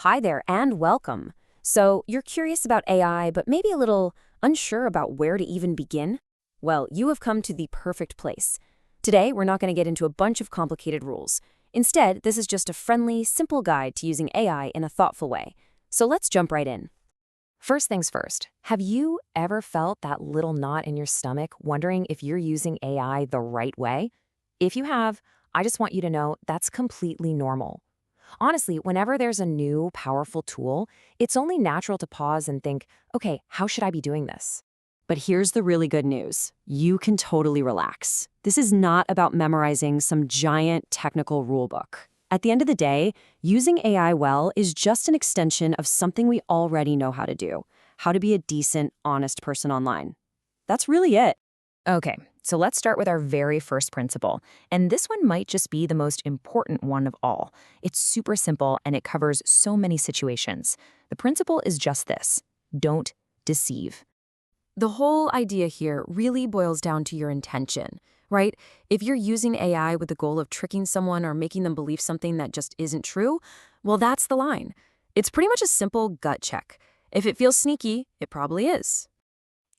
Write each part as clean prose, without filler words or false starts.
Hi there and welcome. So, you're curious about AI, but maybe a little unsure about where to even begin? Well, you have come to the perfect place. Today, we're not going to get into a bunch of complicated rules. Instead, this is just a friendly, simple guide to using AI in a thoughtful way. So let's jump right in. First things first, have you ever felt that little knot in your stomach wondering if you're using AI the right way? If you have, I just want you to know that's completely normal. Honestly, whenever there's a new, powerful tool, it's only natural to pause and think, okay, how should I be doing this? But here's the really good news. You can totally relax. This is not about memorizing some giant technical rulebook. At the end of the day, using AI well is just an extension of something we already know how to do, how to be a decent, honest person online. That's really it. Okay, so let's start with our very first principle. And this one might just be the most important one of all. It's super simple and it covers so many situations. The principle is just this: don't deceive. The whole idea here really boils down to your intention, right? If you're using AI with the goal of tricking someone or making them believe something that just isn't true, well, that's the line. It's pretty much a simple gut check. If it feels sneaky, it probably is.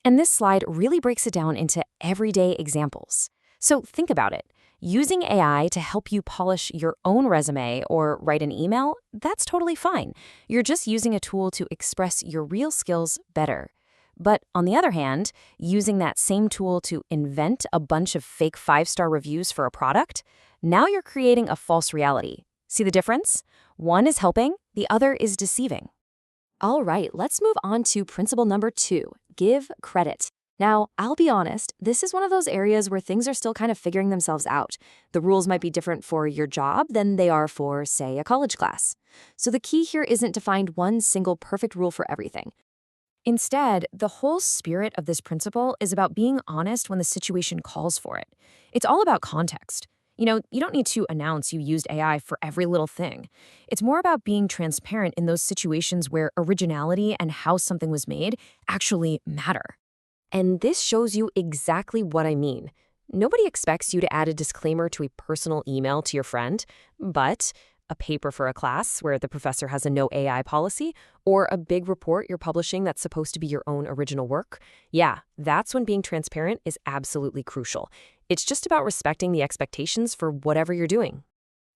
And this slide really breaks it down into everyday examples. So think about it. Using AI to help you polish your own resume or write an email, that's totally fine. You're just using a tool to express your real skills better. But on the other hand, using that same tool to invent a bunch of fake 5-star reviews for a product, now you're creating a false reality. See the difference? One is helping, the other is deceiving. All right, let's move on to principle number 2, give credit. Now, I'll be honest, this is one of those areas where things are still kind of figuring themselves out. The rules might be different for your job than they are for, say, a college class. So the key here isn't to find one single perfect rule for everything. Instead, the whole spirit of this principle is about being honest when the situation calls for it. It's all about context. You don't need to announce you used AI for every little thing. It's more about being transparent in those situations where originality and how something was made actually matter. And this shows you exactly what I mean. Nobody expects you to add a disclaimer to a personal email to your friend, but a paper for a class where the professor has a no AI policy, or a big report you're publishing that's supposed to be your own original work, yeah, that's when being transparent is absolutely crucial. It's just about respecting the expectations for whatever you're doing.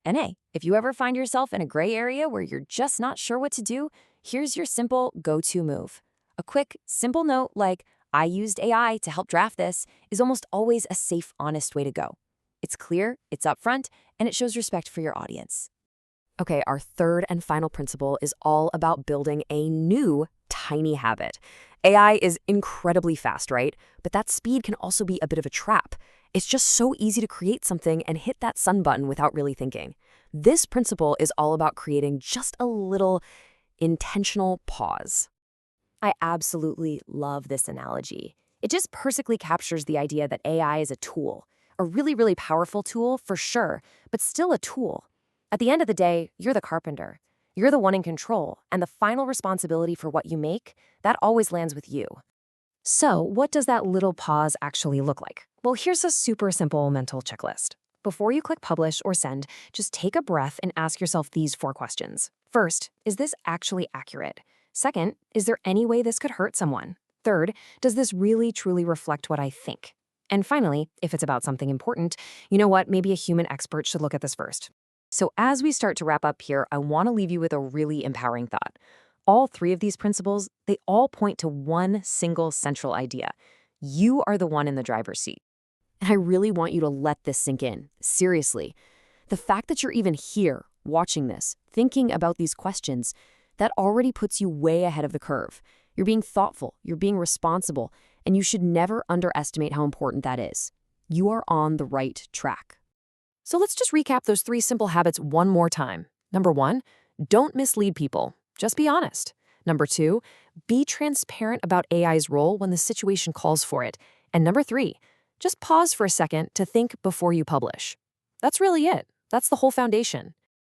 And hey, if you ever find yourself in a gray area where you're just not sure what to do, here's your simple go-to move. A quick, simple note like, I used AI to help draft this, is almost always a safe, honest way to go. It's clear, it's upfront, and it shows respect for your audience. Okay, our third and final principle is all about building a new tiny habit. AI is incredibly fast, right? But that speed can also be a bit of a trap. It's just so easy to create something and hit that send button without really thinking. This principle is all about creating just a little intentional pause. I absolutely love this analogy. It just perfectly captures the idea that AI is a tool, a really, really powerful tool for sure, but still a tool. At the end of the day, you're the carpenter. You're the one in control, and the final responsibility for what you make, that always lands with you. So, what does that little pause actually look like? Well, here's a super simple mental checklist. Before you click publish or send, just take a breath and ask yourself these 4 questions. First, is this actually accurate? Second, is there any way this could hurt someone? Third, does this really truly reflect what I think? And finally, if it's about something important, you know what, maybe a human expert should look at this first. So as we start to wrap up here, I want to leave you with a really empowering thought. All 3 of these principles, they all point to one single central idea. You are the one in the driver's seat. And I really want you to let this sink in. Seriously. The fact that you're even here, watching this, thinking about these questions, that already puts you way ahead of the curve. You're being thoughtful, you're being responsible, and you should never underestimate how important that is. You are on the right track. So let's just recap those 3 simple habits one more time. Number 1, don't mislead people. Just be honest. Number 2, be transparent about AI's role when the situation calls for it. And number 3, just pause for a second to think before you publish. That's really it. That's the whole foundation.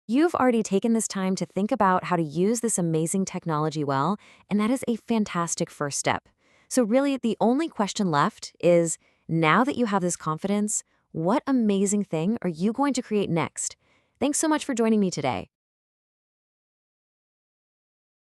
You've already taken this time to think about how to use this amazing technology well, and that is a fantastic first step. So really, the only question left is, now that you have this confidence, what amazing thing are you going to create next? Thanks so much for joining me today.